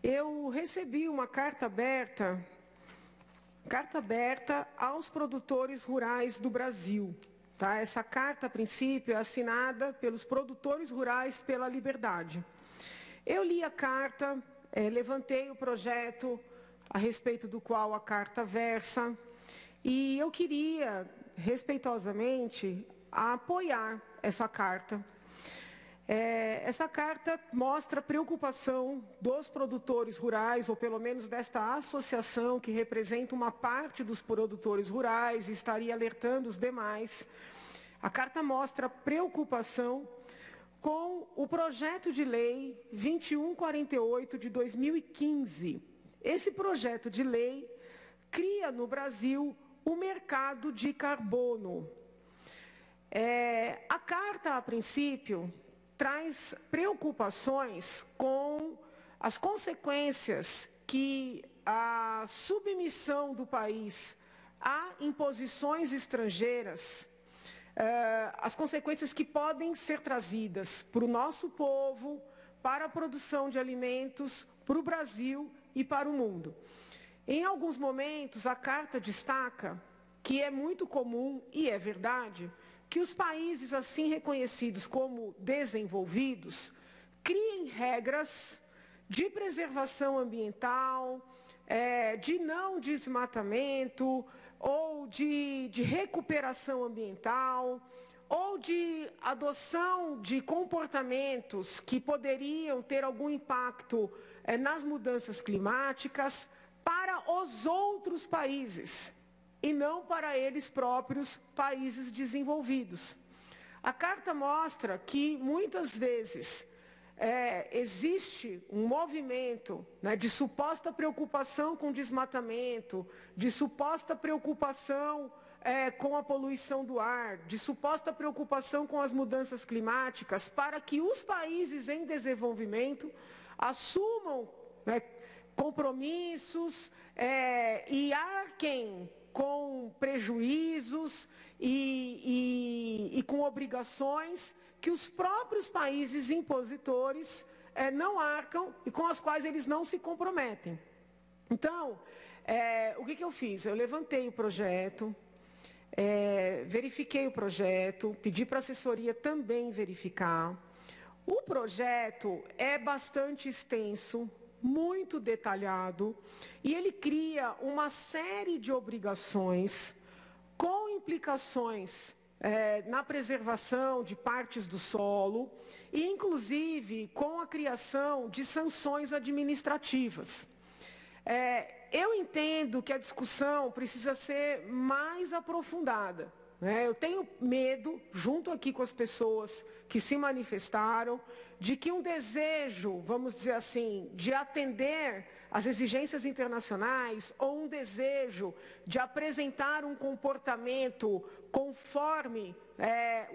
eu recebi uma carta aberta aos produtores rurais do Brasil. Tá? Essa carta, a princípio, é assinada pelos produtores rurais pela liberdade. Eu li a carta, levantei o projeto a respeito do qual a carta versa, e eu queria, respeitosamente, apoiar essa carta. Essa carta mostra a preocupação dos produtores rurais, ou pelo menos desta associação que representa uma parte dos produtores rurais e estaria alertando os demais. A carta mostra a preocupação com o projeto de lei 2148 de 2015. Esse projeto de lei cria no Brasil o mercado de carbono. A carta, a princípio, traz preocupações com as consequências que a submissão do país a imposições estrangeiras, as consequências que podem ser trazidas para o nosso povo, para a produção de alimentos, para o Brasil e para o mundo. Em alguns momentos, a carta destaca que é muito comum, e é verdade, que os países assim reconhecidos como desenvolvidos criem regras de preservação ambiental, de não desmatamento, ou de recuperação ambiental, ou de adoção de comportamentos que poderiam ter algum impacto nas mudanças climáticas para os outros países, e não para eles próprios, países desenvolvidos. A carta mostra que, muitas vezes, existe um movimento, né, de suposta preocupação com desmatamento, de suposta preocupação com a poluição do ar, de suposta preocupação com as mudanças climáticas, para que os países em desenvolvimento assumam, né, compromissos e arquem com prejuízos e com obrigações que os próprios países impositores não arcam e com as quais eles não se comprometem. Então, o que eu fiz? Eu levantei o projeto, verifiquei o projeto, pedi para a assessoria também verificar. O projeto é bastante extenso, muito detalhado, e ele cria uma série de obrigações com implicações na preservação de partes do solo e, inclusive, com a criação de sanções administrativas. Eu entendo que a discussão precisa ser mais aprofundada. Eu tenho medo, junto aqui com as pessoas que se manifestaram, de que um desejo, vamos dizer assim, de atender às exigências internacionais, ou um desejo de apresentar um comportamento conforme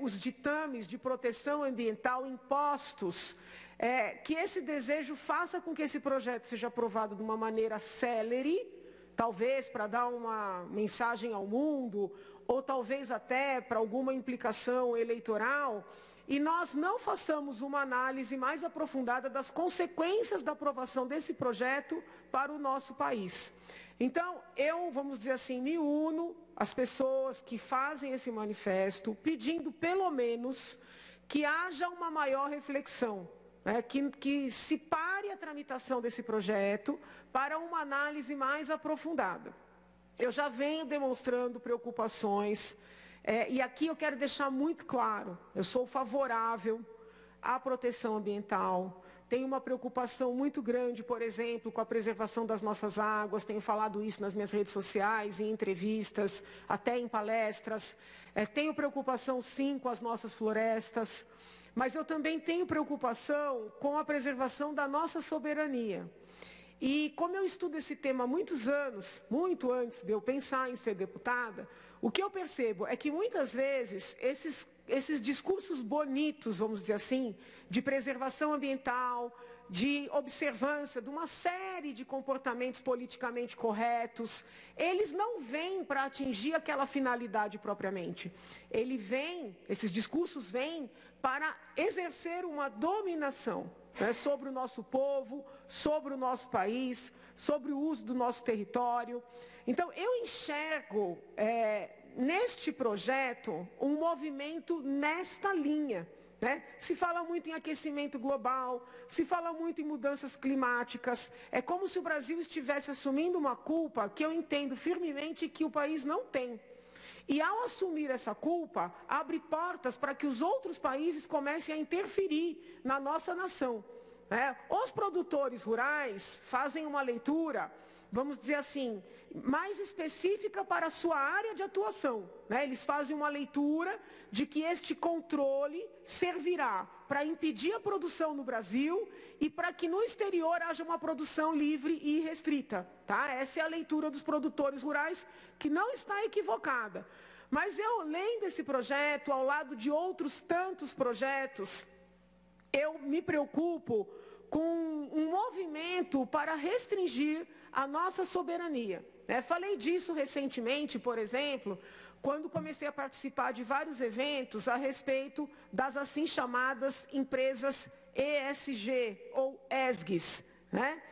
os ditames de proteção ambiental impostos, que esse desejo faça com que esse projeto seja aprovado de uma maneira célere, talvez para dar uma mensagem ao mundo, ou talvez até para alguma implicação eleitoral, e nós não façamos uma análise mais aprofundada das consequências da aprovação desse projeto para o nosso país. Então, eu, vamos dizer assim, me uno às pessoas que fazem esse manifesto, pedindo pelo menos que haja uma maior reflexão, que se pare a tramitação desse projeto para uma análise mais aprofundada. Eu já venho demonstrando preocupações, e aqui eu quero deixar muito claro, eu sou favorável à proteção ambiental, tenho uma preocupação muito grande, por exemplo, com a preservação das nossas águas, tenho falado isso nas minhas redes sociais, em entrevistas, até em palestras, tenho preocupação sim com as nossas florestas, mas eu também tenho preocupação com a preservação da nossa soberania. E como eu estudo esse tema há muitos anos, muito antes de eu pensar em ser deputada, o que eu percebo é que muitas vezes esses discursos bonitos, vamos dizer assim, de preservação ambiental, de observância de uma série de comportamentos politicamente corretos, eles não vêm para atingir aquela finalidade propriamente. Esses discursos vêm para exercer uma dominação. né, sobre o nosso povo, sobre o nosso país, sobre o uso do nosso território. Então, eu enxergo neste projeto um movimento nesta linha. Né? Se fala muito em aquecimento global, se fala muito em mudanças climáticas. É como se o Brasil estivesse assumindo uma culpa que eu entendo firmemente que o país não tem. E ao assumir essa culpa, abre portas para que os outros países comecem a interferir na nossa nação. Né? Os produtores rurais fazem uma leitura, vamos dizer assim, mais específica para a sua área de atuação. Né? Eles fazem uma leitura de que este controle servirá para impedir a produção no Brasil e para que no exterior haja uma produção livre e restrita. Tá? Essa é a leitura dos produtores rurais, que não está equivocada. Mas eu, lendo esse projeto, ao lado de outros tantos projetos, eu me preocupo com um movimento para restringir a nossa soberania. Falei disso recentemente, por exemplo, quando comecei a participar de vários eventos a respeito das assim chamadas empresas ESG ou ESGs. Né?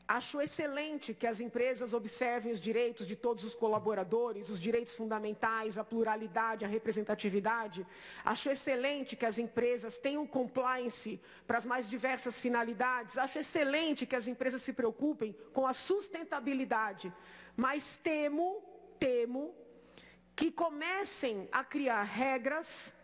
Acho excelente que as empresas observem os direitos de todos os colaboradores, os direitos fundamentais, a pluralidade, a representatividade. Acho excelente que as empresas tenham compliance para as mais diversas finalidades. Acho excelente que as empresas se preocupem com a sustentabilidade. Mas temo que comecem a criar regras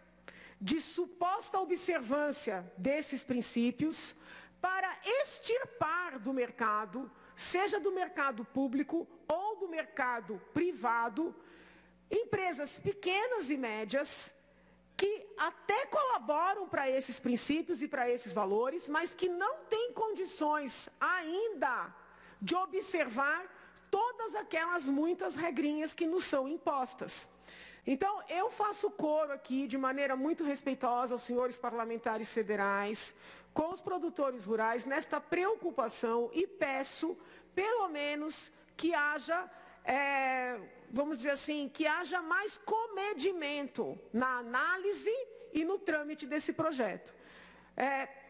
de suposta observância desses princípios para extirpar do mercado, seja do mercado público ou do mercado privado, empresas pequenas e médias que até colaboram para esses princípios e para esses valores, mas que não têm condições ainda de observar todas aquelas muitas regrinhas que nos são impostas. Então, eu faço coro aqui, de maneira muito respeitosa, aos senhores parlamentares federais, com os produtores rurais, nesta preocupação, e peço, pelo menos, que haja, vamos dizer assim, que haja mais comedimento na análise e no trâmite desse projeto.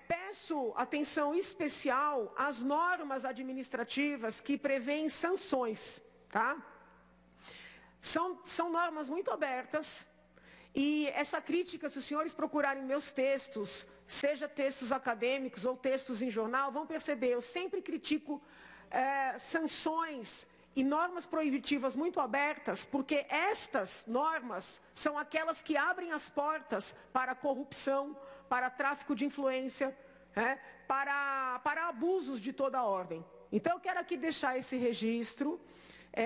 Peço atenção especial às normas administrativas que prevêem sanções, tá? São normas muito abertas, e essa crítica, se os senhores procurarem meus textos, seja textos acadêmicos ou textos em jornal, vão perceber, eu sempre critico sanções e normas proibitivas muito abertas, porque estas normas são aquelas que abrem as portas para corrupção, para tráfico de influência, para abusos de toda a ordem. Então, eu quero aqui deixar esse registro.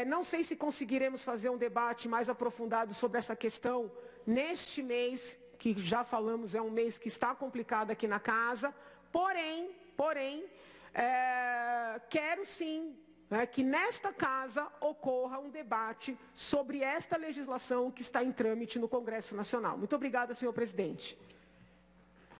Não sei se conseguiremos fazer um debate mais aprofundado sobre essa questão neste mês, que já falamos, é um mês que está complicado aqui na casa, porém, quero sim que nesta casa ocorra um debate sobre esta legislação que está em trâmite no Congresso Nacional. Muito obrigada, senhor presidente.